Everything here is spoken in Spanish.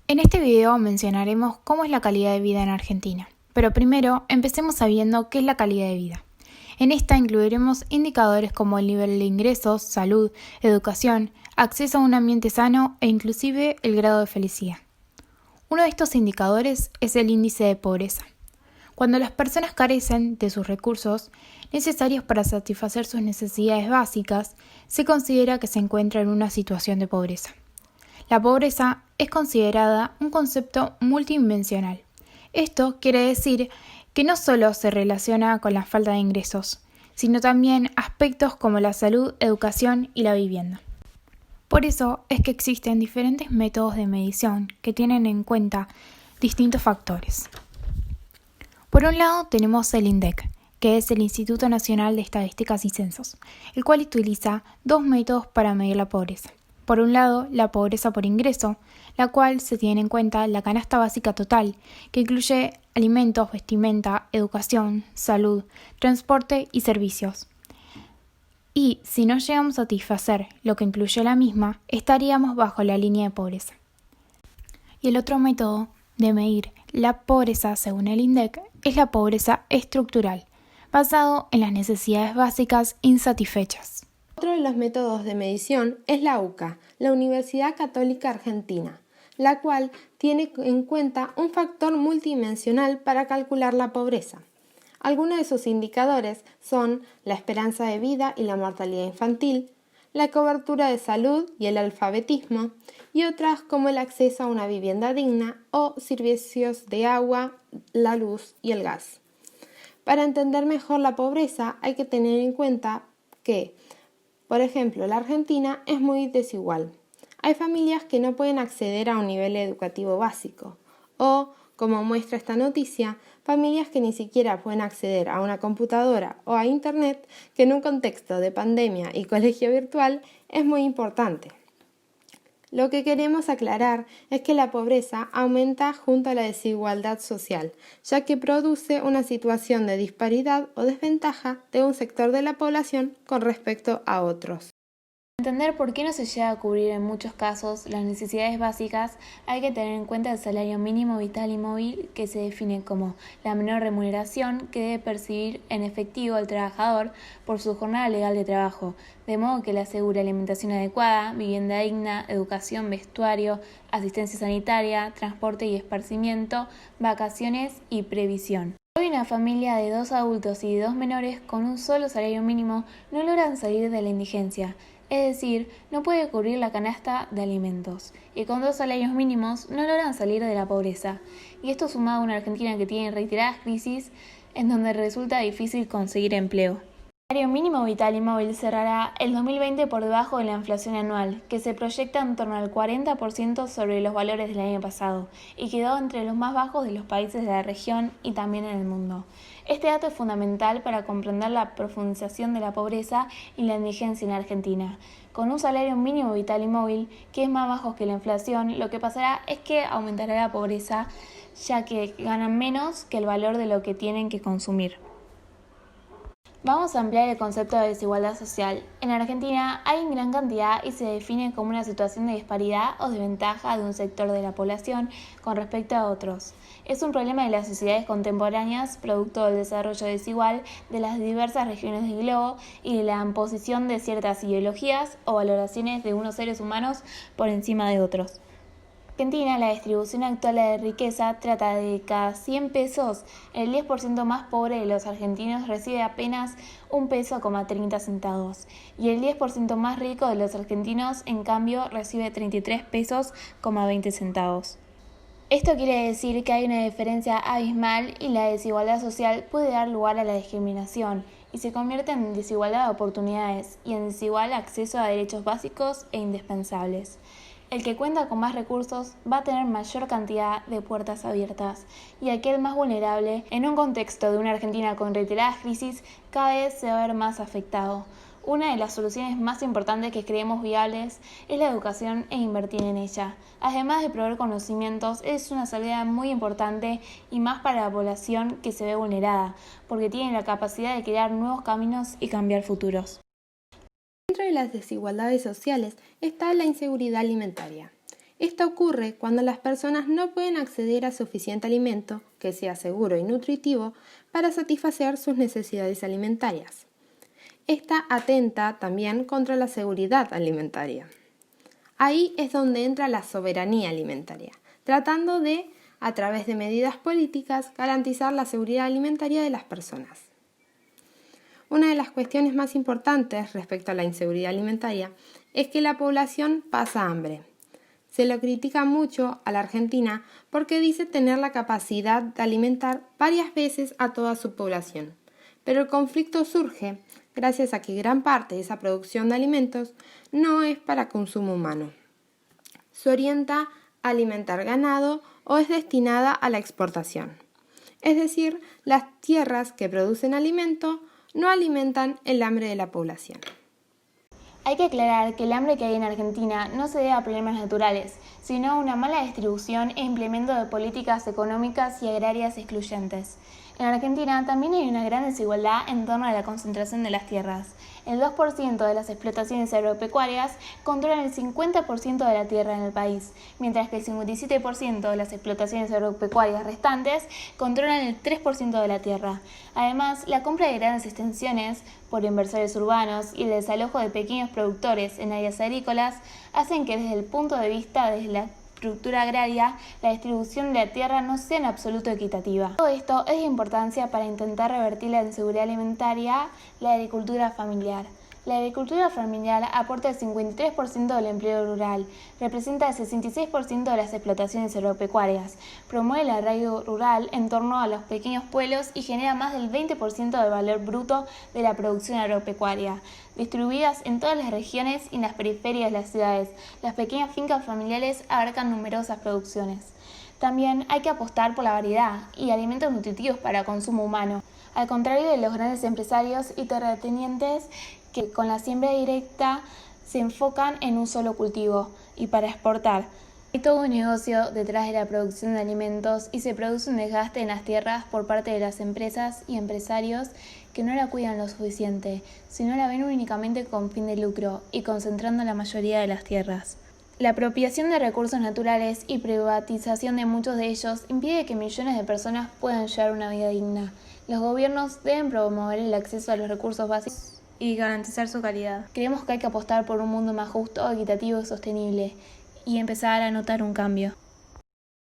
En este video mencionaremos cómo es la calidad de vida en Argentina, pero primero empecemos sabiendo qué es la calidad de vida. En esta incluiremos indicadores como el nivel de ingresos, salud, educación, acceso a un ambiente sano e inclusive el grado de felicidad. Uno de estos indicadores es el índice de pobreza. Cuando las personas carecen de sus recursos necesarios para satisfacer sus necesidades básicas, se considera que se encuentra en una situación de pobreza. La pobreza es considerada un concepto multidimensional. Esto quiere decir que no solo se relaciona con la falta de ingresos, sino también aspectos como la salud, educación y la vivienda. Por eso es que existen diferentes métodos de medición que tienen en cuenta distintos factores. Por un lado tenemos el INDEC, que es el Instituto Nacional de Estadísticas y Censos, el cual utiliza dos métodos para medir la pobreza. Por un lado, la pobreza por ingreso, la cual se tiene en cuenta la canasta básica total, que incluye alimentos, vestimenta, educación, salud, transporte y servicios. Y si no llegamos a satisfacer lo que incluye la misma, estaríamos bajo la línea de pobreza. Y el otro método de medir la pobreza según el INDEC es la pobreza estructural, basado en las necesidades básicas insatisfechas. Otro de los métodos de medición es la UCA, la Universidad Católica Argentina, la cual tiene en cuenta un factor multidimensional para calcular la pobreza. Algunos de sus indicadores son la esperanza de vida y la mortalidad infantil, la cobertura de salud y el alfabetismo, y otras como el acceso a una vivienda digna o servicios de agua, la luz y el gas. Para entender mejor la pobreza hay que tener en cuenta que, por ejemplo, la Argentina es muy desigual. Hay familias que no pueden acceder a un nivel educativo básico o, como muestra esta noticia, familias que ni siquiera pueden acceder a una computadora o a Internet, que en un contexto de pandemia y colegio virtual es muy importante. Lo que queremos aclarar es que la pobreza aumenta junto a la desigualdad social, ya que produce una situación de disparidad o desventaja de un sector de la población con respecto a otros. Para entender por qué no se llega a cubrir en muchos casos las necesidades básicas, hay que tener en cuenta el salario mínimo vital y móvil, que se define como la menor remuneración que debe percibir en efectivo el trabajador por su jornada legal de trabajo, de modo que le asegure alimentación adecuada, vivienda digna, educación, vestuario, asistencia sanitaria, transporte y esparcimiento, vacaciones y previsión. Hoy una familia de 2 adultos y 2 menores con un solo salario mínimo no logran salir de la indigencia. Es decir, no puede cubrir la canasta de alimentos, y con 2 salarios mínimos no logran salir de la pobreza. Y esto sumado a una Argentina que tiene reiteradas crisis, en donde resulta difícil conseguir empleo. El salario mínimo vital y móvil cerrará el 2020 por debajo de la inflación anual, que se proyecta en torno al 40% sobre los valores del año pasado, y quedó entre los más bajos de los países de la región y también en el mundo. Este dato es fundamental para comprender la profundización de la pobreza y la indigencia en Argentina. Con un salario mínimo vital y móvil, que es más bajo que la inflación, lo que pasará es que aumentará la pobreza, ya que ganan menos que el valor de lo que tienen que consumir. Vamos a ampliar el concepto de desigualdad social. En Argentina hay en gran cantidad y se define como una situación de disparidad o desventaja de un sector de la población con respecto a otros. Es un problema de las sociedades contemporáneas, producto del desarrollo desigual de las diversas regiones del globo y de la imposición de ciertas ideologías o valoraciones de unos seres humanos por encima de otros. En Argentina, la distribución actual de riqueza trata de cada 100 pesos, el 10% más pobre de los argentinos recibe apenas 1,30 pesos y el 10% más rico de los argentinos, en cambio, recibe 33,20 pesos. Esto quiere decir que hay una diferencia abismal y la desigualdad social puede dar lugar a la discriminación y se convierte en desigualdad de oportunidades y en desigual acceso a derechos básicos e indispensables. El que cuenta con más recursos va a tener mayor cantidad de puertas abiertas y aquel más vulnerable, en un contexto de una Argentina con reiteradas crisis, cada vez se va a ver más afectado. Una de las soluciones más importantes que creemos viables es la educación e invertir en ella. Además de proveer conocimientos, es una salida muy importante y más para la población que se ve vulnerada, porque tiene la capacidad de crear nuevos caminos y cambiar futuros. Dentro de las desigualdades sociales está la inseguridad alimentaria. Esto ocurre cuando las personas no pueden acceder a suficiente alimento que sea seguro y nutritivo para satisfacer sus necesidades alimentarias. Esta atenta también contra la seguridad alimentaria. Ahí es donde entra la soberanía alimentaria, tratando de, a través de medidas políticas, garantizar la seguridad alimentaria de las personas. Una de las cuestiones más importantes respecto a la inseguridad alimentaria es que la población pasa hambre. Se lo critica mucho a la Argentina porque dice tener la capacidad de alimentar varias veces a toda su población, pero el conflicto surge gracias a que gran parte de esa producción de alimentos no es para consumo humano. Se orienta a alimentar ganado o es destinada a la exportación. Es decir, las tierras que producen alimento no alimentan el hambre de la población. Hay que aclarar que el hambre que hay en Argentina no se debe a problemas naturales, sino a una mala distribución e implemento de políticas económicas y agrarias excluyentes. En Argentina también hay una gran desigualdad en torno a la concentración de las tierras. El 2% de las explotaciones agropecuarias controlan el 50% de la tierra en el país, mientras que el 57% de las explotaciones agropecuarias restantes controlan el 3% de la tierra. Además, la compra de grandes extensiones por inversores urbanos y el desalojo de pequeños productores en áreas agrícolas hacen que desde el punto de vista de la estructura agraria, la distribución de la tierra no sea en absoluto equitativa. Todo esto es de importancia para intentar revertir la inseguridad alimentaria, la agricultura familiar. La agricultura familiar aporta el 53% del empleo rural, representa el 66% de las explotaciones agropecuarias, promueve el arraigo rural en torno a los pequeños pueblos y genera más del 20% del valor bruto de la producción agropecuaria. Distribuidas en todas las regiones y en las periferias de las ciudades, las pequeñas fincas familiares abarcan numerosas producciones. También hay que apostar por la variedad y alimentos nutritivos para consumo humano, al contrario de los grandes empresarios y terratenientes que con la siembra directa se enfocan en un solo cultivo y para exportar. Hay todo un negocio detrás de la producción de alimentos y se produce un desgaste en las tierras por parte de las empresas y empresarios que no la cuidan lo suficiente, sino la ven únicamente con fin de lucro y concentrando la mayoría de las tierras. La apropiación de recursos naturales y privatización de muchos de ellos impide que millones de personas puedan llevar una vida digna. Los gobiernos deben promover el acceso a los recursos básicos y garantizar su calidad. Creemos que hay que apostar por un mundo más justo, equitativo y sostenible y empezar a notar un cambio.